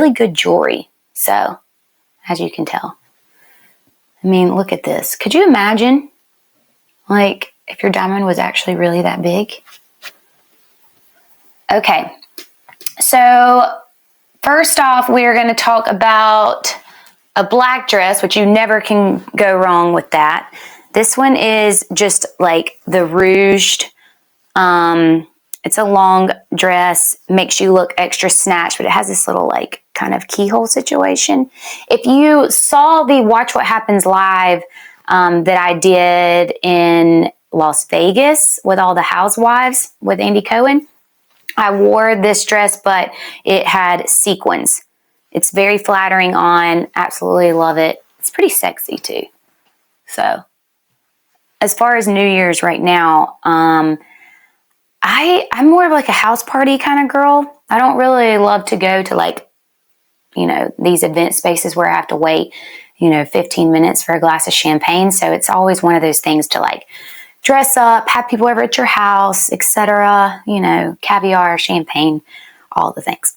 really good jewelry. So, as you can tell. I mean, look at this. Could you imagine, like, if your diamond was actually really that big? Okay. So, first off, we are going to talk about a black dress, which you never can go wrong with that. This one is just like the ruched. It's a long dress, makes you look extra snatched, but it has this little like kind of keyhole situation. If you saw the Watch What Happens Live that I did in Las Vegas with all the housewives with Andy Cohen, I wore this dress, but it had sequins. It's very flattering on. Absolutely love it. It's pretty sexy too. So, as far as New Year's right now, I'm more of like a house party kind of girl. I don't really love to go to like, these event spaces where I have to wait, 15 minutes for a glass of champagne. So it's always one of those things to like dress up, have people over at your house, etc. Caviar, champagne, all the things.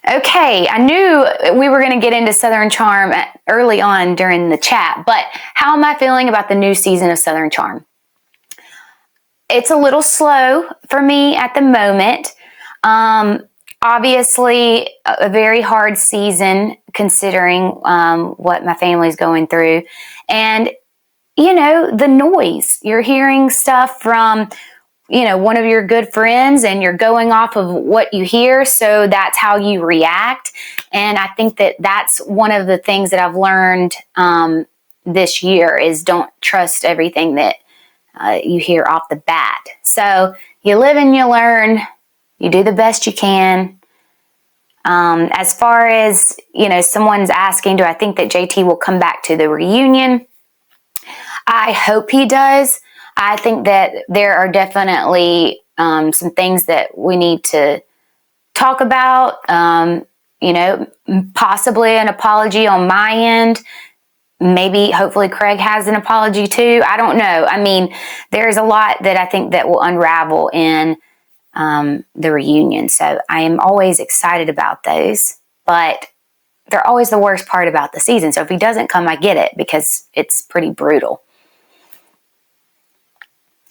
Okay, I knew we were going to get into Southern Charm early on during the chat, but how am I feeling about the new season of Southern Charm? It's a little slow for me at the moment. Obviously, a very hard season considering what my family's going through. And, the noise. You're hearing stuff from, one of your good friends and you're going off of what you hear. So that's how you react. And I think that that's one of the things that I've learned this year is don't trust everything that you hear off the bat. So you live and you learn. You do the best you can. As far as, someone's asking, do I think that JT will come back to the reunion? I hope he does. I think that there are definitely some things that we need to talk about. Possibly an apology on my end. Maybe, hopefully, Craig has an apology too. I don't know. I mean, there's a lot that I think that will unravel in the reunion. So I am always excited about those, but they're always the worst part about the season. So if he doesn't come, I get it because it's pretty brutal.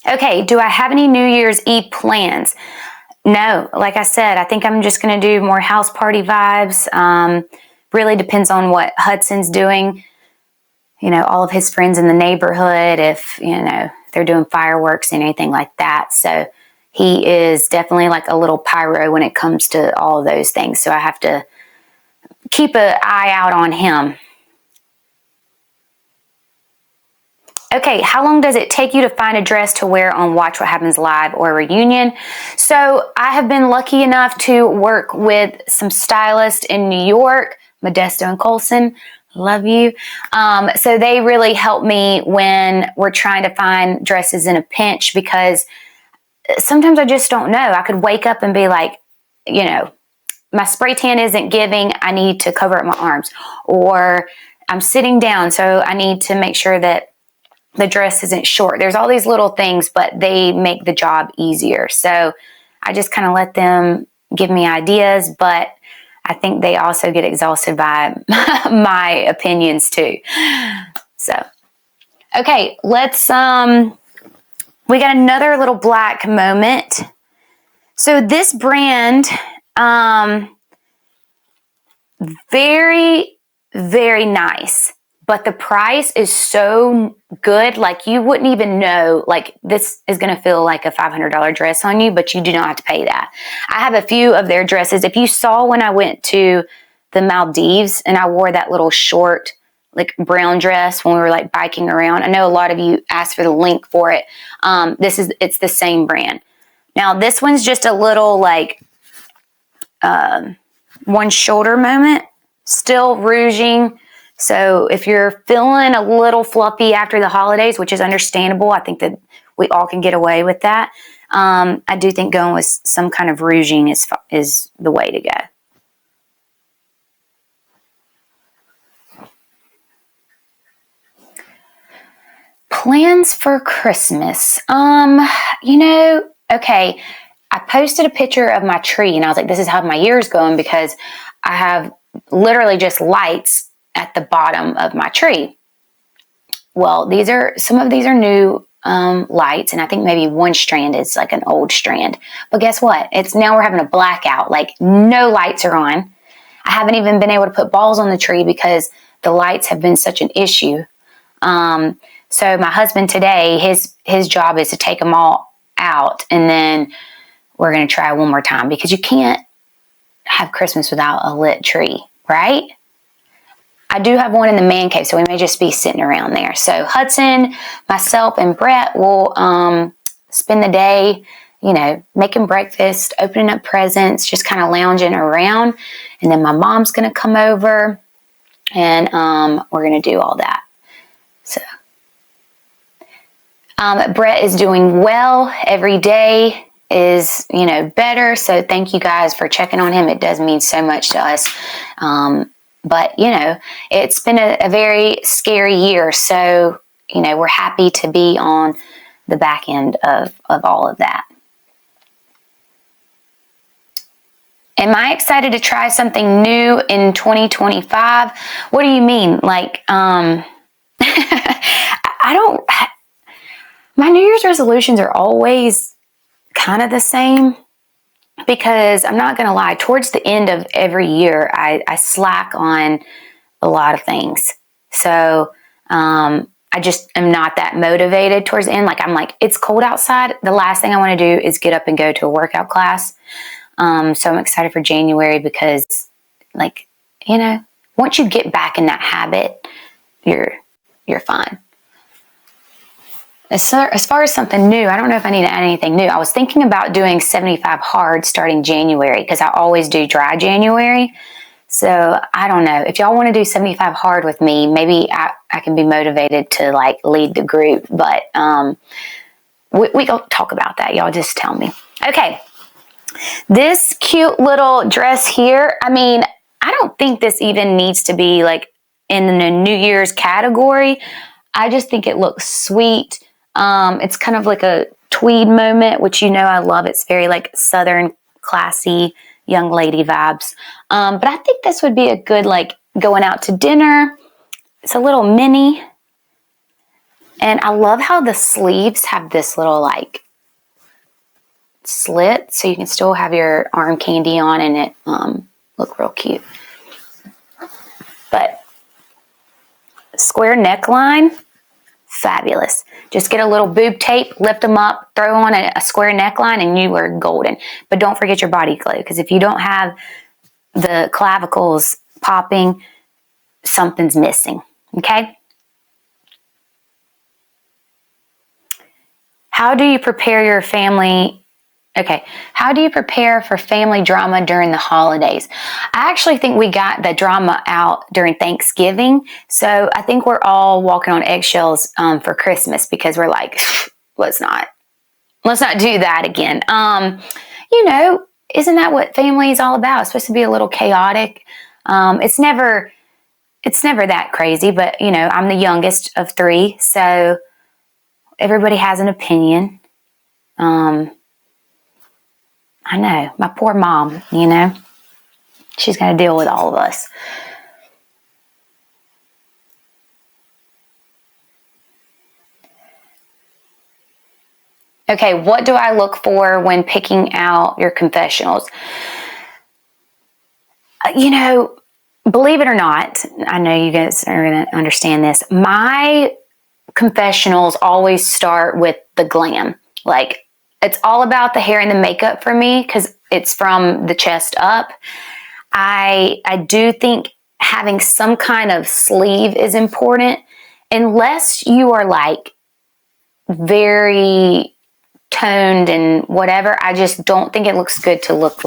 Okay, do I have any New Year's Eve plans? No, like I said, I think I'm just going to do more house party vibes. Really depends on what Hudson's doing. All of his friends in the neighborhood, if, they're doing fireworks and anything like that. So he is definitely like a little pyro when it comes to all of those things. So I have to keep an eye out on him. Okay, how long does it take you to find a dress to wear on Watch What Happens Live or Reunion? So I have been lucky enough to work with some stylists in New York, Modesto and Colson. Love you. So they really help me when we're trying to find dresses in a pinch because sometimes I just don't know. I could wake up and be like, my spray tan isn't giving. I need to cover up my arms. Or I'm sitting down, so I need to make sure that the dress isn't short. There's all these little things, but they make the job easier. So I just kind of let them give me ideas, but I think they also get exhausted by my opinions too. So, okay, let's, we got another little black moment. So this brand, very, very nice. But the price is so good, like you wouldn't even know, like this is going to feel like a $500 dress on you, but you do not have to pay that. I have a few of their dresses. If you saw when I went to the Maldives and I wore that little short, like brown dress when we were like biking around, I know a lot of you asked for the link for it. It's the same brand. Now this one's just a little like one shoulder moment, still rouging. So if you're feeling a little fluffy after the holidays, which is understandable, I think that we all can get away with that. I do think going with some kind of rouging is the way to go. Plans for Christmas. Okay. I posted a picture of my tree and I was like, this is how my year's going, because I have literally just lights at the bottom of my tree. Well, some of these are new lights, and I think maybe one strand is like an old strand. But guess what? Now we're having a blackout. Like, no lights are on. I haven't even been able to put balls on the tree because the lights have been such an issue. So my husband today, his job is to take them all out, and then we're going to try one more time, because you can't have Christmas without a lit tree, right? I do have one in the man cave, so we may just be sitting around there. So Hudson, myself, and Brett will spend the day, making breakfast, opening up presents, just kind of lounging around. And then my mom's going to come over, and we're going to do all that. So Brett is doing well. Every day is, better. So thank you guys for checking on him. It does mean so much to us. But, it's been a very scary year. So, we're happy to be on the back end of all of that. Am I excited to try something new in 2025? What do you mean? Like, my New Year's resolutions are always kind of the same. Because I'm not going to lie, towards the end of every year, I slack on a lot of things. So I just am not that motivated towards the end. I'm like, it's cold outside. The last thing I want to do is get up and go to a workout class. So I'm excited for January because, once you get back in that habit, you're fine. As far as something new, I don't know if I need to add anything new. I was thinking about doing 75 hard starting January, because I always do dry January. So I don't know. If y'all want to do 75 hard with me, maybe I can be motivated to lead the group. But we go talk about that. Y'all just tell me. Okay. This cute little dress here, I don't think this even needs to be in the New Year's category. I just think it looks sweet. It's kind of like a tweed moment, which I love. It's very Southern, classy, young lady vibes. But I think this would be a good going out to dinner. It's a little mini. And I love how the sleeves have this little slit, so you can still have your arm candy on and it look real cute. But square neckline. Fabulous. Just get a little boob tape, lift them up, throw on a square neckline, and you are golden. But don't forget your body glue, because if you don't have the clavicles popping, something's missing. Okay? How do you prepare your family? Okay. How do you prepare for family drama during the holidays? I actually think we got the drama out during Thanksgiving. So I think we're all walking on eggshells for Christmas, because we're like, let's not do that again. Isn't that what family is all about? It's supposed to be a little chaotic. It's never that crazy, but I'm the youngest of three. So everybody has an opinion. I know, my poor mom, she's going to deal with all of us. Okay, what do I look for when picking out your confessionals? Believe it or not, I know you guys are going to understand this. My confessionals always start with the glam. It's all about the hair and the makeup for me, because it's from the chest up. I do think having some kind of sleeve is important, unless you are very toned and whatever. I just don't think it looks good to look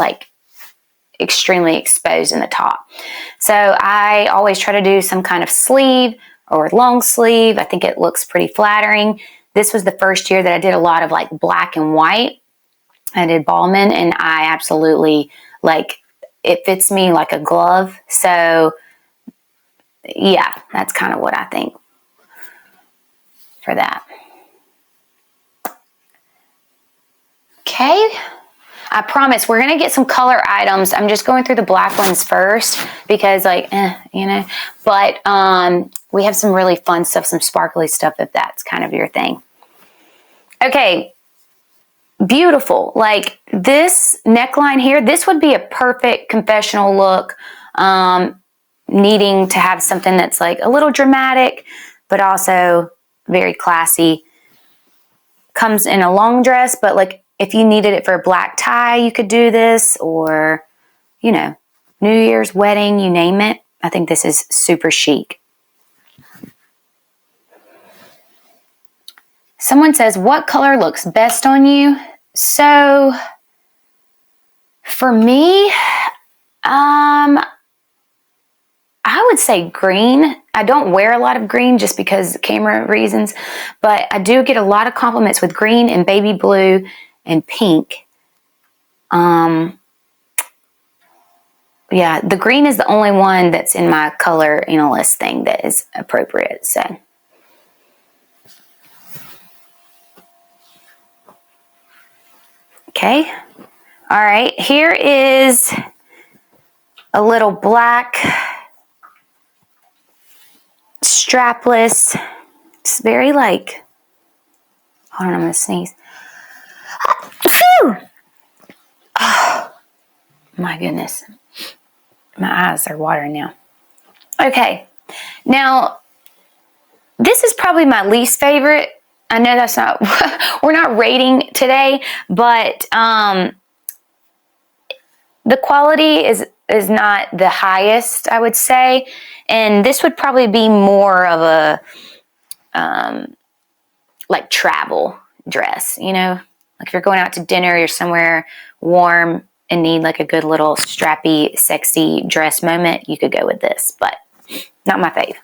extremely exposed in the top. So I always try to do some kind of sleeve or long sleeve. I think it looks pretty flattering. This was the first year that I did a lot of black and white. I did Ballman, and I absolutely it fits me like a glove. So yeah, that's kind of what I think for that. Okay. I promise we're going to get some color items. I'm just going through the black ones first because but we have some really fun stuff, some sparkly stuff if that's kind of your thing. Okay. Beautiful. Like this neckline here, this would be a perfect confessional look. Needing to have something that's like a little dramatic, but also very classy. Comes in a long dress, but like if you needed it for a black tie, you could do this, or, New Year's, wedding, you name it. I think this is super chic. Someone says, what color looks best on you? So for me, I would say green. I don't wear a lot of green just because camera reasons, but I do get a lot of compliments with green and baby blue and pink. Yeah, the green is the only one that's in my color analyst thing that is appropriate. So. Okay. All right. Here is a little black strapless. It's very like, hold on, I'm going to sneeze. Oh, my goodness. My eyes are watering now. Okay. Now, this is probably my least favorite. I know that's not, we're not rating today, but the quality is not the highest, I would say. And this would probably be more of a, like travel dress, Like if you're going out to dinner, you're somewhere warm and need like a good little strappy, sexy dress moment, you could go with this, but not my fave.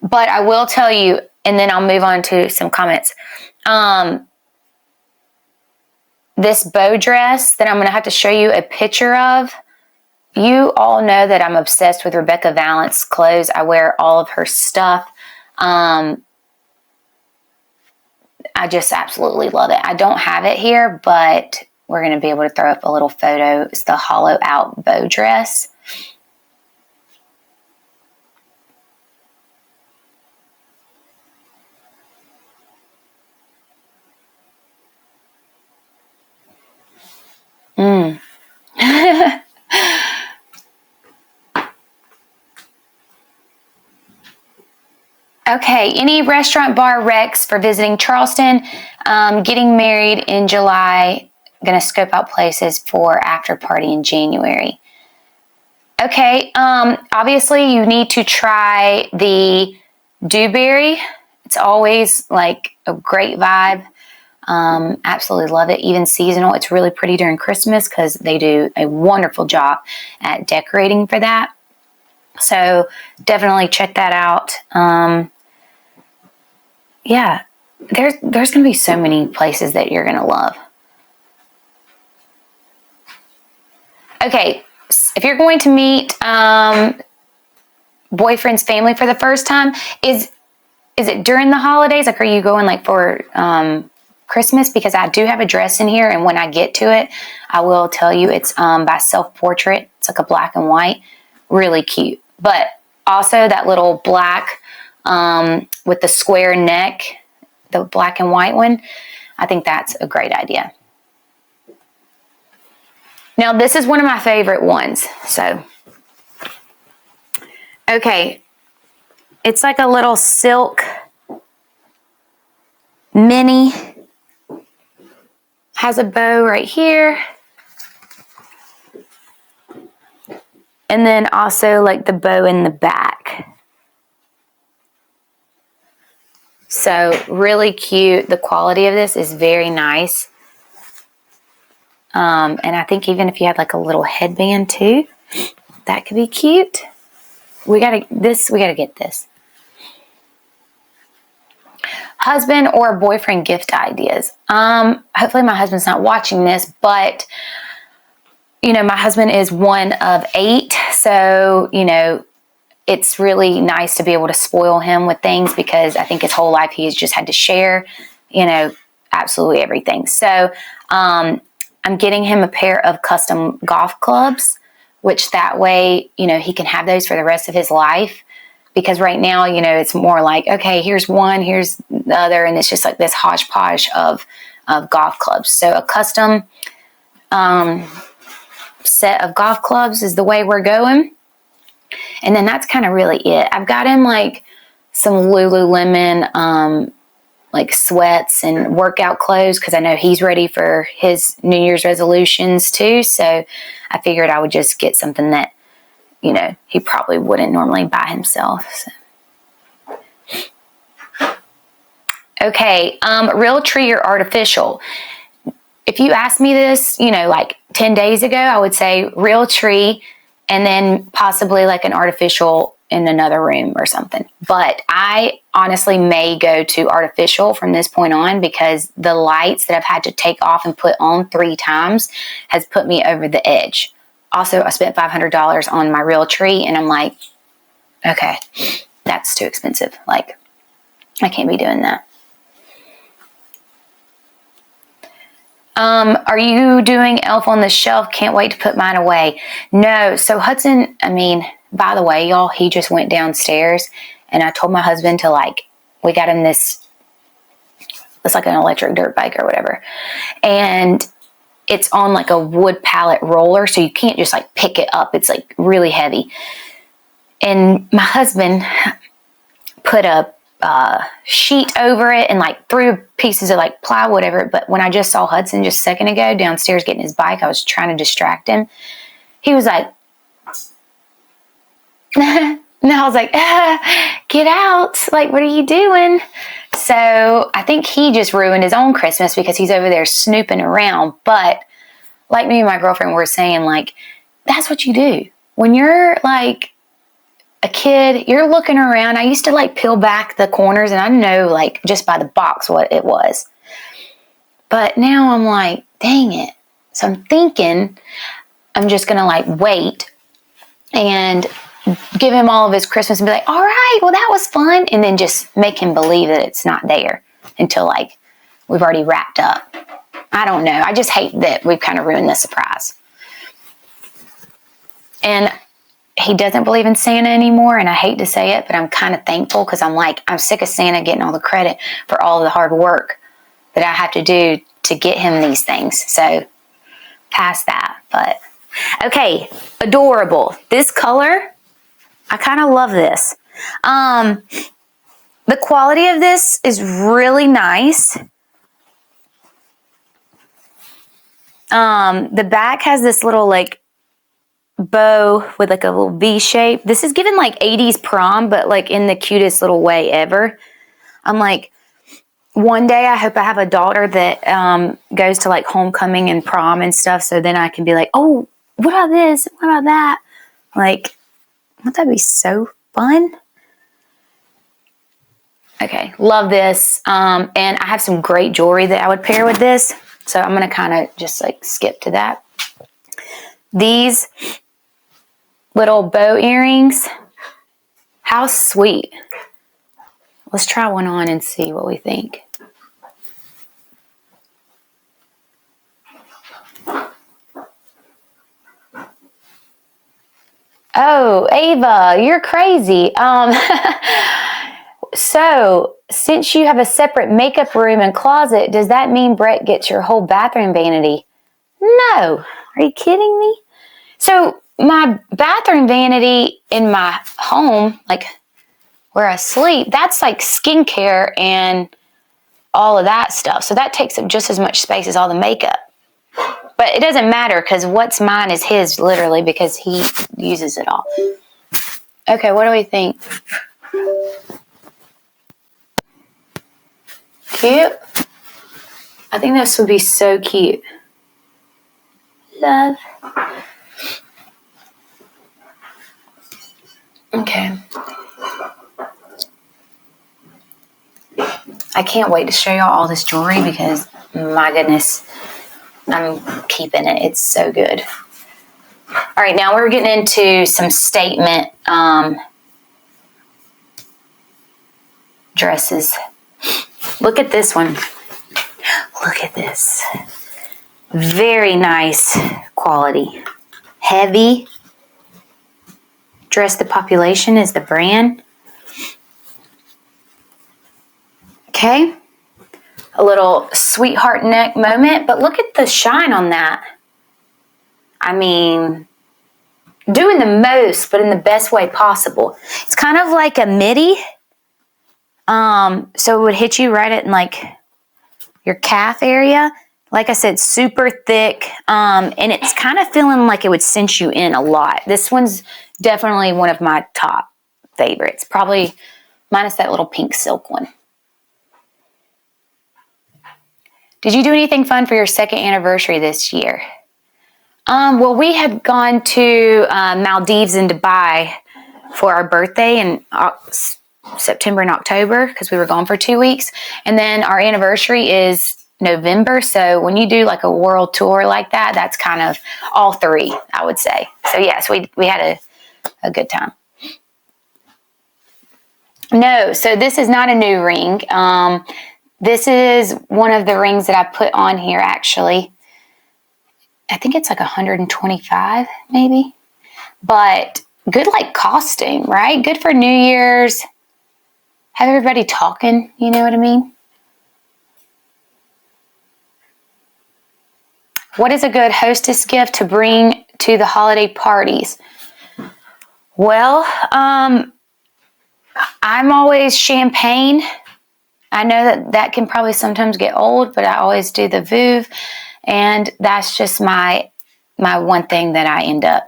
But I will tell you, and then I'll move on to some comments. This bow dress that I'm going to have to show you a picture of, you all know that I'm obsessed with Rebecca Valance clothes. I wear all of her stuff. I just absolutely love it. I don't have it here, but we're going to be able to throw up a little photo. It's the hollow out bow dress. Okay, any restaurant bar recs for visiting Charleston? Getting married in July. Going to scope out places for after party in January. Okay, obviously you need to try the Dewberry. It's always like a great vibe. Absolutely love it. Even seasonal. It's really pretty during Christmas because they do a wonderful job at decorating for that. So definitely check that out. Yeah, there's going to be so many places that you're going to love. Okay, if you're going to meet boyfriend's family for the first time, is it during the holidays? Like, are you going like for Christmas? Because I do have a dress in here, and when I get to it, I will tell you it's by Self Portrait. It's like a black and white, really cute. But also that little black with the square neck, the black and white one, I think that's a great idea. Now, this is one of my favorite ones. So, okay. It's like a little silk mini. Has a bow right here. And then also like the bow in the back. So really cute. The quality of this is very nice. And I think even if you had like a little headband too, that could be cute. We gotta get this. Husband or boyfriend gift ideas. Hopefully my husband's not watching this, but my husband is one of 8. So, it's really nice to be able to spoil him with things because I think his whole life he has just had to share, absolutely everything. So I'm getting him a pair of custom golf clubs, which that way, he can have those for the rest of his life. Because right now, it's more like, okay, here's one, here's the other, and it's just like this hodgepodge of golf clubs. So a custom set of golf clubs is the way we're going. And then that's kind of really it. I've got him like some Lululemon like sweats and workout clothes because I know he's ready for his New Year's resolutions too. So I figured I would just get something that, he probably wouldn't normally buy himself. So. Okay, Realtree or artificial? If you asked me this, like 10 days ago, I would say Realtree and then possibly like an artificial in another room or something. But I honestly may go to artificial from this point on because the lights that I've had to take off and put on 3 times has put me over the edge. Also, I spent $500 on my Realtree and I'm like, okay, that's too expensive. Like, I can't be doing that. Are you doing Elf on the Shelf? Can't wait to put mine away. No. So Hudson, by the way, y'all, he just went downstairs and I told my husband to we got him this, it's like an electric dirt bike or whatever. And it's on like a wood pallet roller. So you can't just pick it up. It's like really heavy. And my husband put a sheet over it and threw pieces of plywood over it. But when I just saw Hudson just a second ago downstairs getting his bike, I was trying to distract him. He was like, and I was like, get out. What are you doing? So I think he just ruined his own Christmas because he's over there snooping around. But like me and my girlfriend were saying, that's what you do. When you're a kid, you're looking around. I used to peel back the corners and I know just by the box what it was. But now I'm like, dang it. So I'm thinking I'm just going to wait and give him all of his Christmas and be like, all right, well, that was fun. And then just make him believe that it's not there until we've already wrapped up. I don't know. I just hate that we've kind of ruined the surprise. And he doesn't believe in Santa anymore, and I hate to say it, but I'm kind of thankful because I'm sick of Santa getting all the credit for all of the hard work that I have to do to get him these things. So, past that. But, okay, adorable. This color, I kind of love this. The quality of this is really nice. The back has this little, bow with a little V shape. This is given 80s prom, but in the cutest little way ever. I'm one day I hope I have a daughter that goes to homecoming and prom and stuff, so then I can be like, oh, what about this? What about that? Wouldn't that be so fun? Okay, love this. And I have some great jewelry that I would pair with this, so I'm going to kind of just skip to that. These little bow earrings. How sweet. Let's try one on and see what we think. Oh, Ava, you're crazy. So, since you have a separate makeup room and closet, does that mean Brett gets your whole bathroom vanity? No. Are you kidding me? So, my bathroom vanity in my home, where I sleep, that's skincare and all of that stuff. So that takes up just as much space as all the makeup. But it doesn't matter because what's mine is his, literally, because he uses it all. Okay, what do we think? Cute? I think this would be so cute. Love. Okay. I can't wait to show y'all all this jewelry because, my goodness, I'm keeping it. It's so good. All right, now we're getting into some statement dresses. Look at this one. Look at this. Very nice quality. Heavy. Dress the Population is the brand. Okay. A little sweetheart neck moment, but look at the shine on that. I mean, doing the most, but in the best way possible. It's kind of like a midi. So it would hit you right at like your calf area. Like I said, super thick. And it's kind of feeling like it would cinch you in a lot. This one's definitely one of my top favorites. Probably minus that little pink silk one. Did you do anything fun for your second anniversary this year? Well, we had gone to Maldives and Dubai for our birthday in September and October because we were gone for 2 weeks. And then our anniversary is November. So when you do like a world tour like that, that's kind of all three, I would say. So yes, we had a good time. No, so this is not a new ring. This is one of the rings that I put on here, actually. I think it's like 125, maybe. But good, like, costume, right? Good for New Year's. Have everybody talking, you know what I mean? What is a good hostess gift to bring to the holiday parties? Well, I'm always champagne. I know that can probably sometimes get old, but I always do the Veuve, and that's just my one thing that I end up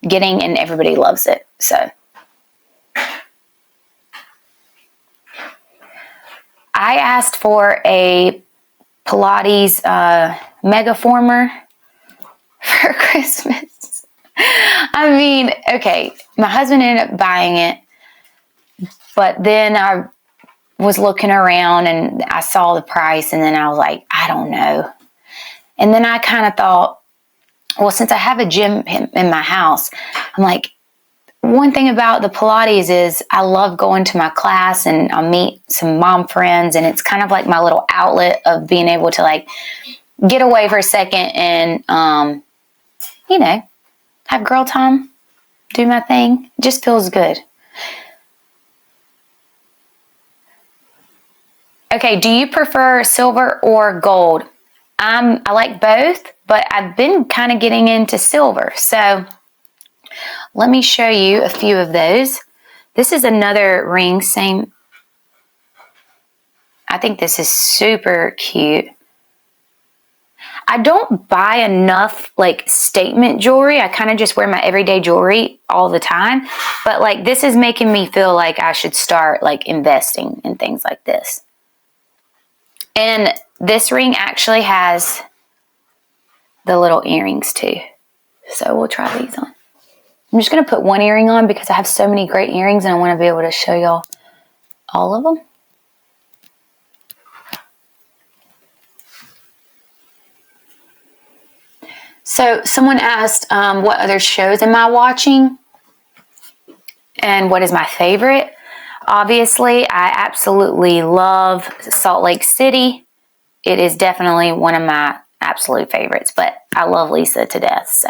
getting, and everybody loves it. So I asked for a Pilates Megaformer for Christmas. I mean, okay, my husband ended up buying it, but then I was looking around and I saw the price, and then I was like, I don't know. And then I kind of thought, well, since I have a gym in my house, I'm like, one thing about the Pilates is I love going to my class and I'll meet some mom friends, and it's kind of like my little outlet of being able to like get away for a second and, you know, have girl time, do my thing. It just feels good. Okay, do you prefer silver or gold? I like both, but I've been kind of getting into silver. So let me show you a few of those. This is another ring, same. I think this is super cute. I don't buy enough like statement jewelry. I kind of just wear my everyday jewelry all the time. But like this is making me feel like I should start like investing in things like this. And this ring actually has the little earrings too. So we'll try these on. I'm just going to put one earring on because I have so many great earrings and I want to be able to show y'all all of them. So someone asked, what other shows am I watching? And what is my favorite? Obviously, I absolutely love Salt Lake City. It is definitely one of my absolute favorites, but I love Lisa to death, so.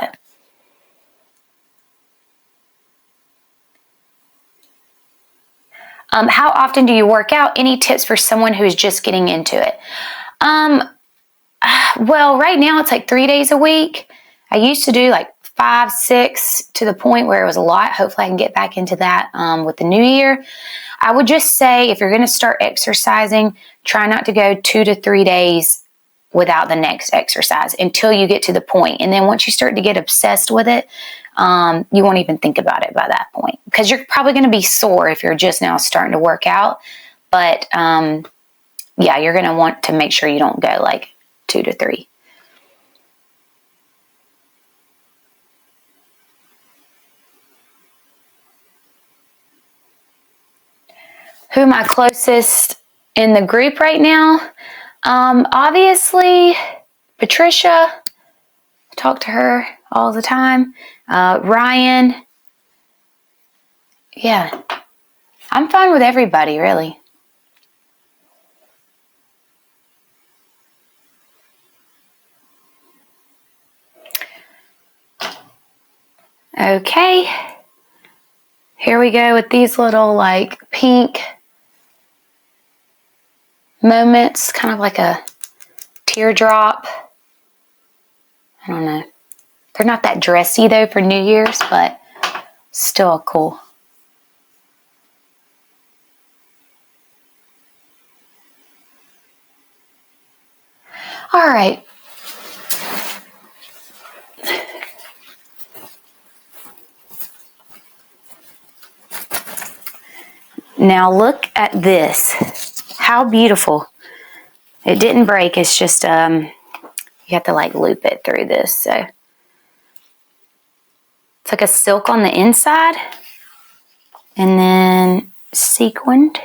How often do you work out? Any tips for someone who's just getting into it? Well, right now it's like 3 days a week. I used to do like 5, 6 to the point where it was a lot. Hopefully I can get back into that with the new year. I would just say if you're going to start exercising, try not to go 2 to 3 days without the next exercise until you get to the point. And then once you start to get obsessed with it, you won't even think about it by that point because you're probably going to be sore if you're just now starting to work out. But yeah, you're going to want to make sure you don't go like 2 to 3. Who am I closest in the group right now? Obviously, Patricia. I talk to her all the time. Ryan. Yeah. I'm fine with everybody, really. Okay, here we go with these little like pink moments, kind of like a teardrop. I don't know. They're not that dressy though for New Year's, but still cool. All right. Now look at this. How beautiful. It didn't break. It's just, you have to like loop it through this. So it's like a silk on the inside and then sequined.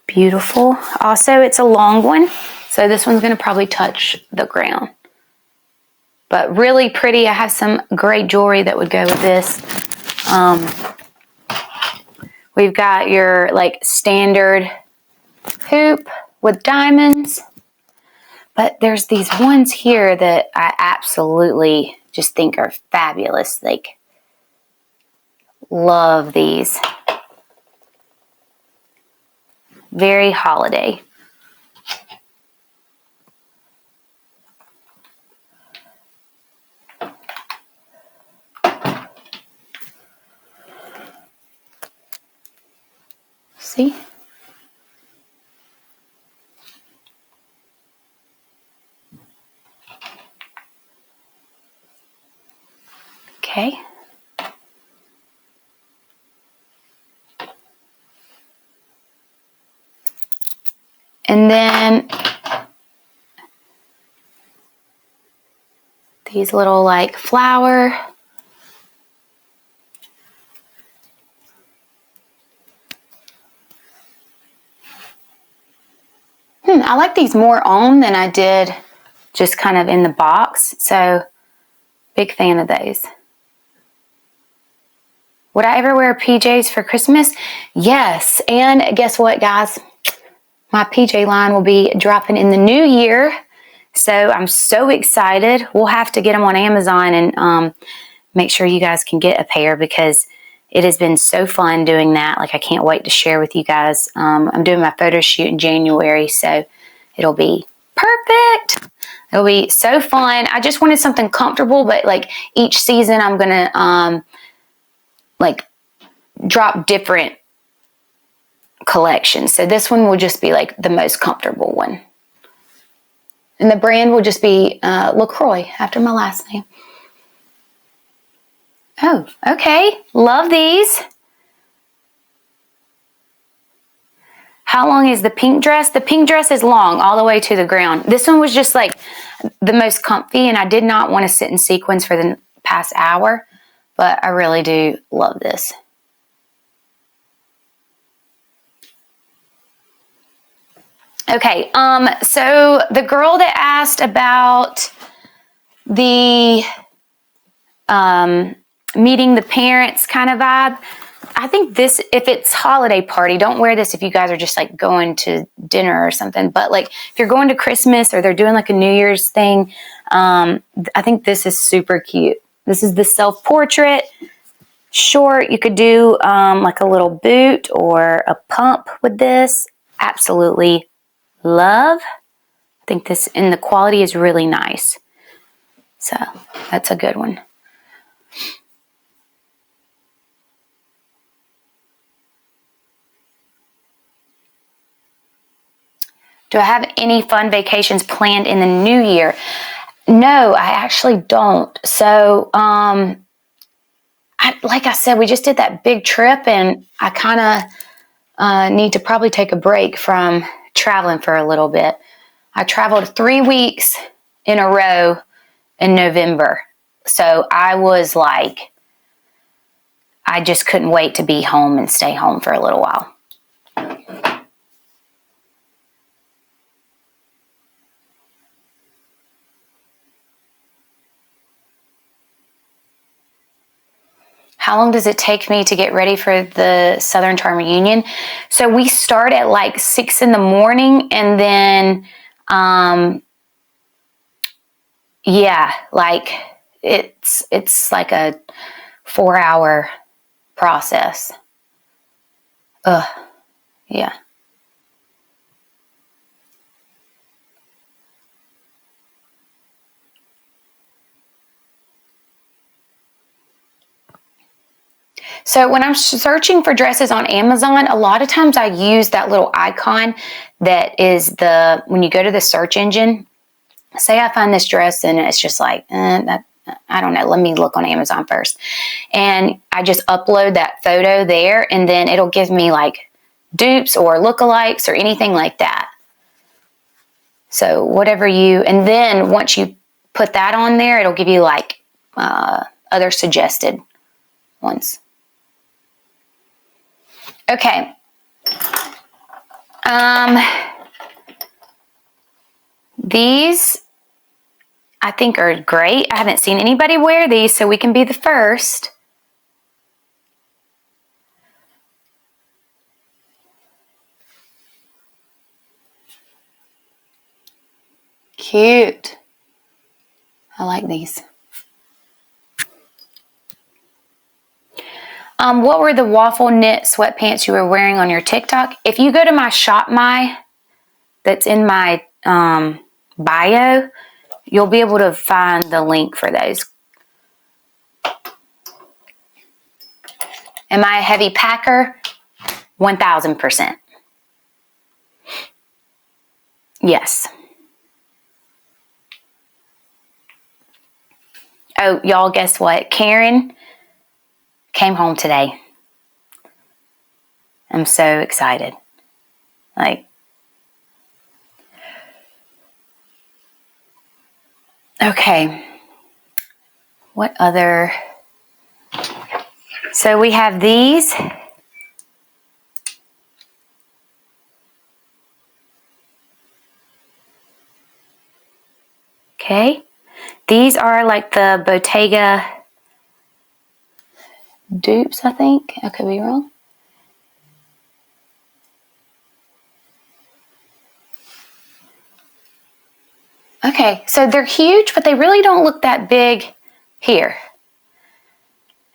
Beautiful. Also, it's a long one, so this one's going to probably touch the ground. But really pretty. I have some great jewelry that would go with this. We've got your like standard hoop with diamonds. But there's these ones here that I absolutely just think are fabulous. Like, love these. Very holiday. See? Okay. And then these little like flower. I like these more on than I did just kind of in the box. So, big fan of those. Would I ever wear PJs for Christmas? Yes. And guess what, guys? My PJ line will be dropping in the new year. So I'm so excited. We'll have to get them on Amazon and make sure you guys can get a pair because it has been so fun doing that. Like, I can't wait to share with you guys. I'm doing my photo shoot in January, so it'll be perfect. It'll be so fun. I just wanted something comfortable, but like each season I'm going to like drop different collections. So this one will just be like the most comfortable one. And the brand will just be LaCroix after my last name. Oh, okay. Love these. How long is the pink dress? The pink dress is long all the way to the ground. This one was just like the most comfy, and I did not want to sit in sequins for the past hour, but I really do love this. Okay, so the girl that asked about the meeting the parents kind of vibe, I think this, if it's holiday party, don't wear this if you guys are just like going to dinner or something. But like if you're going to Christmas or they're doing like a New Year's thing, I think this is super cute. This is the self-portrait. Short, you could do like a little boot or a pump with this. Absolutely love. I think this, and the quality is really nice. So that's a good one. Do I have any fun vacations planned in the new year? No, I actually don't. So, like I said, we just did that big trip, and I kind of need to probably take a break from traveling for a little bit. I traveled 3 weeks in a row in November. So I was like, I just couldn't wait to be home and stay home for a little while. how long does it take me to get ready for the Southern Charm reunion? So we start at like 6 in the morning, and then, yeah, like it's like a 4-hour process. Yeah. So when I'm searching for dresses on Amazon, a lot of times I use that little icon that is when you go to the search engine. Say I find this dress and it's just like, I don't know, let me look on Amazon first. And I just upload that photo there, and then it'll give me like dupes or lookalikes or anything like that. So whatever and then once you put that on there, it'll give you like other suggested ones. Okay. These I think are great. I haven't seen anybody wear these, so we can be the first. Cute. I like these. What were the waffle knit sweatpants you were wearing on your TikTok? If you go to my Shop My, that's in my bio, you'll be able to find the link for those. Am I a heavy packer? 1000%. Yes. Oh, y'all, guess what? Karen came home today. I'm so excited. Like, okay. What other? So we have these. Okay. These are like the Bottega dupes, I think. I could be wrong. Okay, so they're huge, but they really don't look that big here.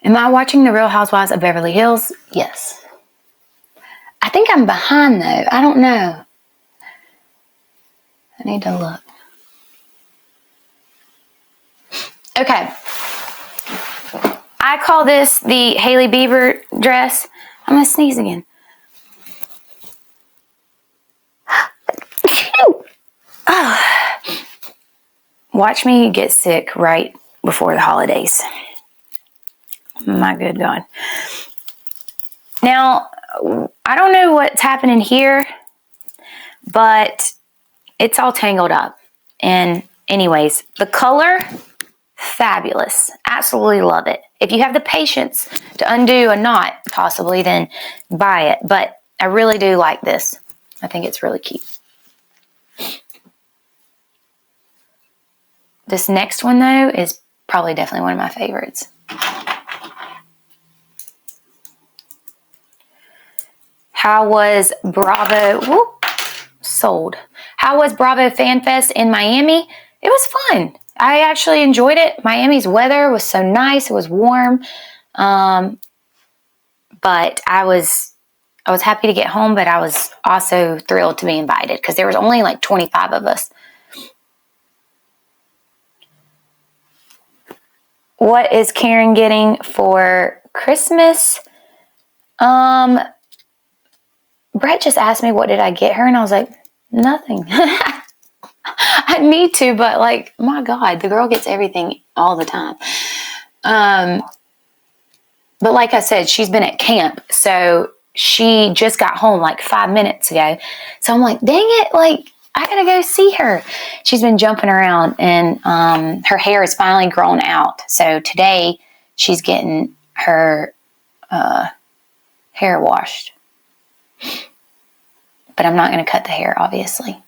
Am I watching The Real Housewives of Beverly Hills? Yes. I think I'm behind though. I don't know. I need to look. Okay. I call this the Hailey Bieber dress. I'm going to sneeze again. Oh. Watch me get sick right before the holidays. My good God. Now, I don't know what's happening here, but it's all tangled up. And anyways, the color, fabulous. Absolutely love it. If you have the patience to undo a knot, possibly, then buy it. But I really do like this. I think it's really cute. This next one, though, is probably definitely one of my favorites. How was Bravo? Whoop, sold. How was Bravo Fan Fest in Miami? It was fun. I actually enjoyed it. Miami's weather was so nice. It was warm. But I was happy to get home, but I was also thrilled to be invited because there was only like 25 of us. What is Karen getting for Christmas? Brett just asked me what did I get her, and I was like, nothing. I need to, but like, my God, the girl gets everything all the time. But like I said, she's been at camp, so she just got home like 5 minutes ago. So I'm like, dang it, like, I gotta go see her. She's been jumping around, and her hair is finally grown out. So today she's getting her hair washed. But I'm not going to cut the hair, obviously.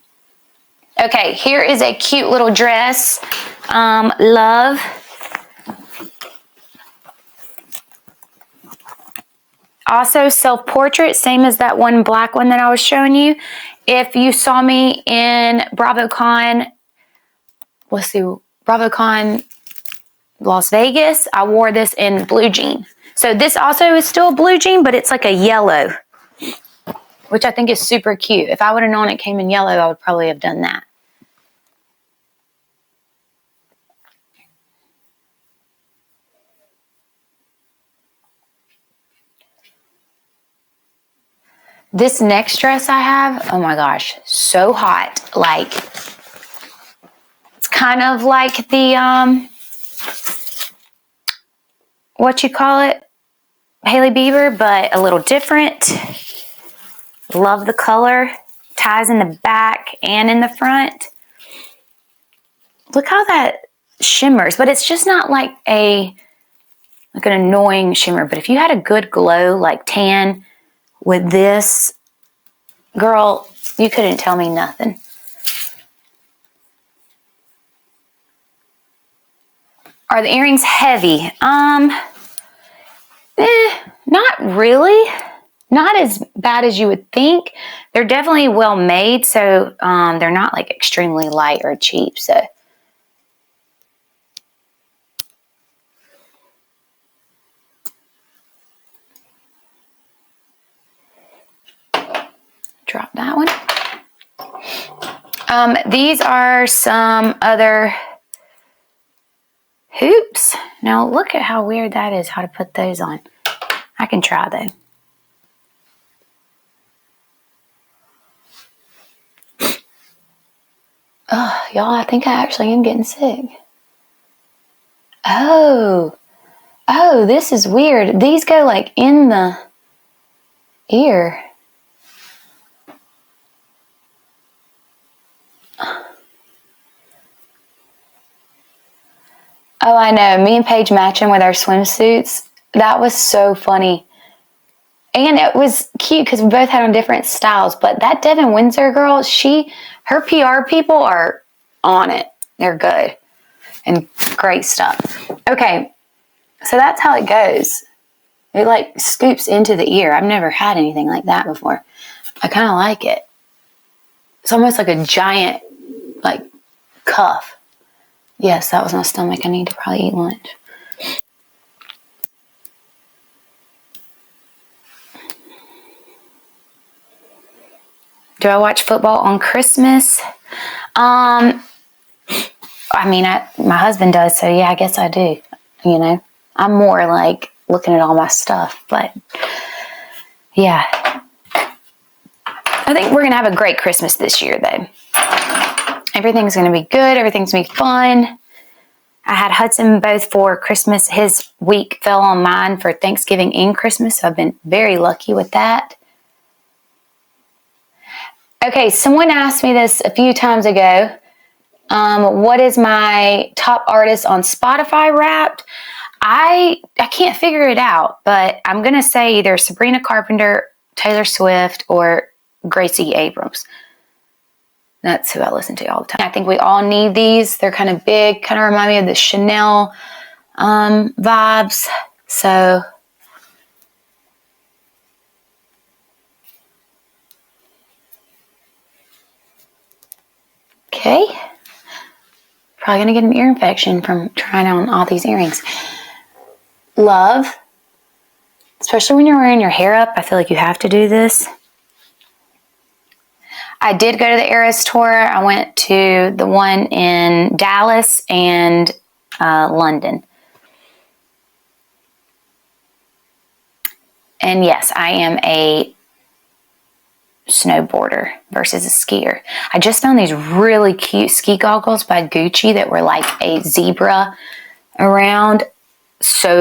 Okay, here is a cute little dress. Love. also self-portrait, same as that one black one that I was showing you. If you saw me in BravoCon, BravoCon Las Vegas, I wore this in blue jean. So this also is still a blue jean, but it's like a yellow, which I think is super cute. If I would have known it came in yellow, I would probably have done that. This next dress I have, oh my gosh, so hot. Like, it's kind of like the, what you call it? Hailey Bieber, but a little different. Love the color. Ties in the back and in the front. Look how that shimmers, but it's just not like an annoying shimmer. But if you had a good glow, like tan, with this, girl, you couldn't tell me nothing. Are the earrings heavy? Not really. Not as bad as you would think. They're definitely well made, so they're not like extremely light or cheap. So drop that one. These are some other hoops. Now look at how weird that is, how to put those on. I can try though. Oh, y'all, I think I actually am getting sick. Oh, this is weird. These go like in the ear. Oh, I know. Me and Paige matching with our swimsuits. That was so funny. And it was cute because we both had on different styles. But that Devin Windsor girl, her PR people are on it. They're good. And great stuff. Okay. So that's how it goes. It like scoops into the ear. I've never had anything like that before. I kind of like it. It's almost like a giant, like, cuff. Yes, that was my stomach. I need to probably eat lunch. Do I watch football on Christmas? I mean, my husband does, so yeah, I guess I do. You know, I'm more like looking at all my stuff, but yeah. I think we're going to have a great Christmas this year, though. Everything's going to be good. Everything's going to be fun. I had Hudson both for Christmas. His week fell on mine for Thanksgiving and Christmas, so I've been very lucky with that. Okay, someone asked me this a few times ago. What is my top artist on Spotify Wrapped? I can't figure it out, but I'm going to say either Sabrina Carpenter, Taylor Swift, or Gracie Abrams. That's who I listen to all the time. I think we all need these. They're kind of big, kind of remind me of the Chanel vibes. So, okay. Probably going to get an ear infection from trying on all these earrings. Love. Especially when you're wearing your hair up, I feel like you have to do this. I did go to the Eras tour. I went to the one in Dallas and London. And yes, I am a snowboarder versus a skier. I just found these really cute ski goggles by Gucci that were like a zebra around. So